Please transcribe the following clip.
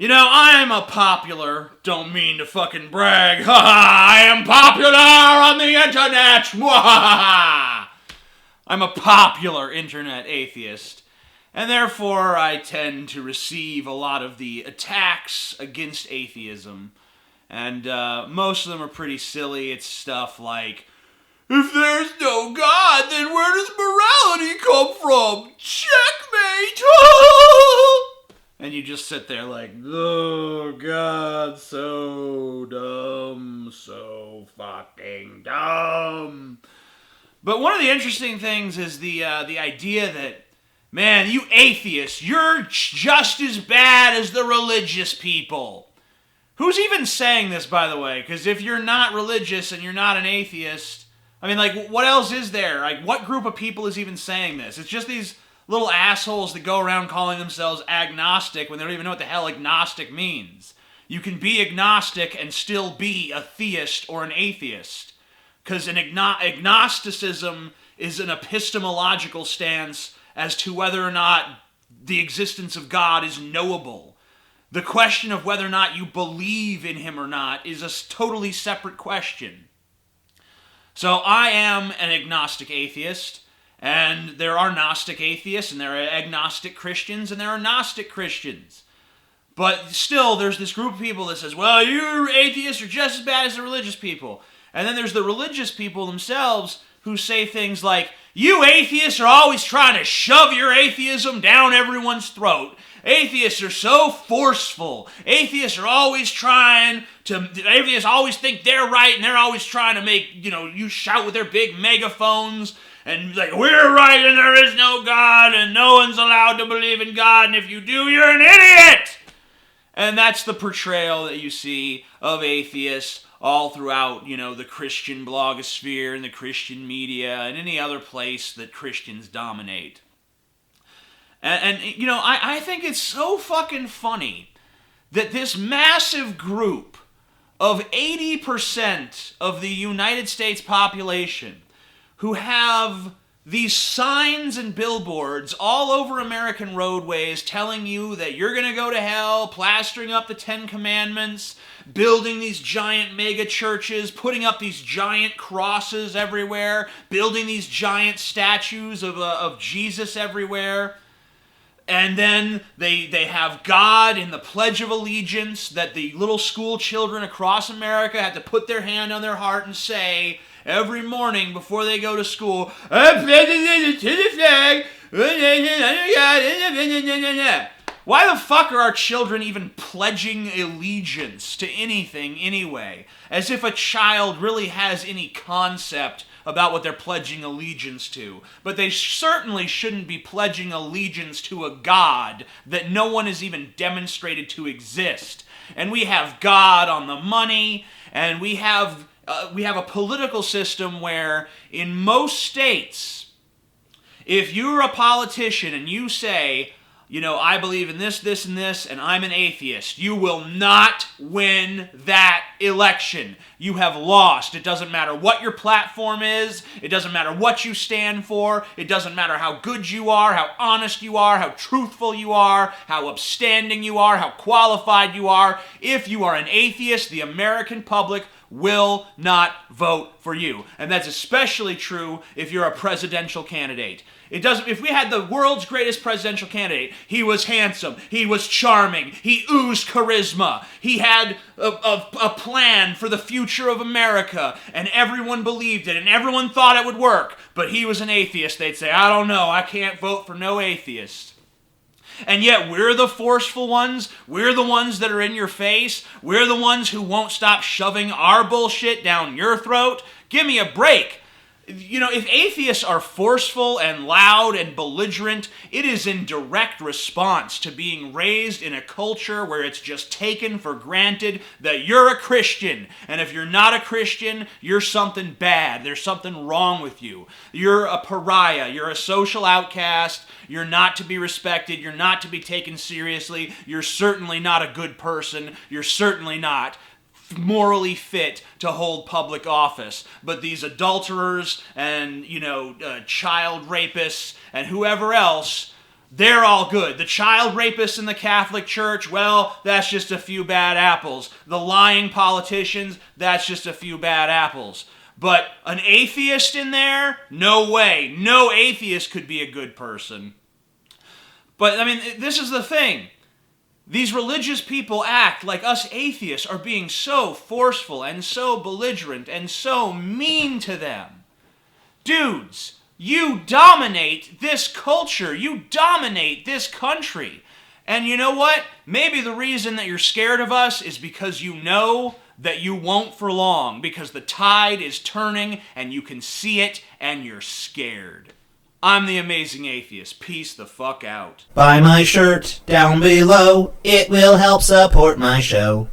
I'm a popular, don't mean to fucking brag, I am popular on the internet, I'm a popular internet atheist, and therefore I tend to receive a lot of the attacks against atheism, and most of them are pretty silly. It's stuff like, if there's no God, then where does morality come from? Checkmate! And you just sit there like, oh, God, so dumb, so fucking dumb. But one of the interesting things is the idea that, man, you atheists, you're just as bad as the religious people. Who's even saying this, by the way? Because if you're not religious and you're not an atheist, I mean, like, what else is there? Like, what group of people is even saying this? It's just these little assholes that go around calling themselves agnostic when they don't even know what the hell agnostic means. You can be agnostic and still be a theist or an atheist. Because agnosticism is an epistemological stance as to whether or not the existence of God is knowable. The question of whether or not you believe in him or not is a totally separate question. So I am an agnostic atheist, and there are Gnostic atheists, and there are agnostic Christians, and there are Gnostic Christians. But still, there's this group of people that says, well, you atheists are just as bad as the religious people. And then there's the religious people themselves who say things like, you atheists are always trying to shove your atheism down everyone's throat. Atheists are so forceful. Atheists always think they're right, and they're always trying to make, you shout with their big megaphones, and like, we're right and there is no God, and no one's allowed to believe in God, and if you do, you're an idiot! And that's the portrayal that you see of atheists all throughout, the Christian blogosphere and the Christian media and any other place that Christians dominate. And I think it's so fucking funny that this massive group of 80% of the United States population who have these signs and billboards all over American roadways telling you that you're going to go to hell, plastering up the Ten Commandments, building these giant mega churches, putting up these giant crosses everywhere, building these giant statues of Jesus everywhere. And then they have God in the Pledge of Allegiance that the little school children across America have to put their hand on their heart and say every morning before they go to school, I pledge allegiance to the flag. Why the fuck are our children even pledging allegiance to anything anyway? As if a child really has any concept about what they're pledging allegiance to. But they certainly shouldn't be pledging allegiance to a God that no one has even demonstrated to exist. And we have God on the money, and we have a political system where in most states, if you're a politician and you say, I believe in this, this, and this, and I'm an atheist, you will not win that election. You have lost. It doesn't matter what your platform is. It doesn't matter what you stand for. It doesn't matter how good you are, how honest you are, how truthful you are, how upstanding you are, how qualified you are. If you are an atheist, the American public will not vote for you. And that's especially true if you're a presidential candidate. If we had the world's greatest presidential candidate, he was handsome, he was charming, he oozed charisma, he had a plan for the future of America, and everyone believed it, and everyone thought it would work, but he was an atheist, they'd say, I don't know, I can't vote for no atheist. And yet we're the forceful ones, we're the ones that are in your face, we're the ones who won't stop shoving our bullshit down your throat. Give me a break. If atheists are forceful and loud and belligerent, it is in direct response to being raised in a culture where it's just taken for granted that you're a Christian. And if you're not a Christian, you're something bad. There's something wrong with you. You're a pariah. You're a social outcast. You're not to be respected. You're not to be taken seriously. You're certainly not a good person. You're certainly not morally fit to hold public office. But these adulterers and, child rapists and whoever else they're all good. The child rapists in the Catholic Church, well, that's just a few bad apples. The lying politicians, that's just a few bad apples. But an atheist in there? No way. No atheist could be a good person. But, I mean, this is the thing. These religious people act like us atheists are being so forceful and so belligerent and so mean to them. Dudes, you dominate this culture. You dominate this country. And you know what? Maybe the reason that you're scared of us is because you know that you won't for long, because the tide is turning and you can see it and you're scared. I'm the Amazing Atheist. Peace the fuck out. Buy my shirt down below. It will help support my show.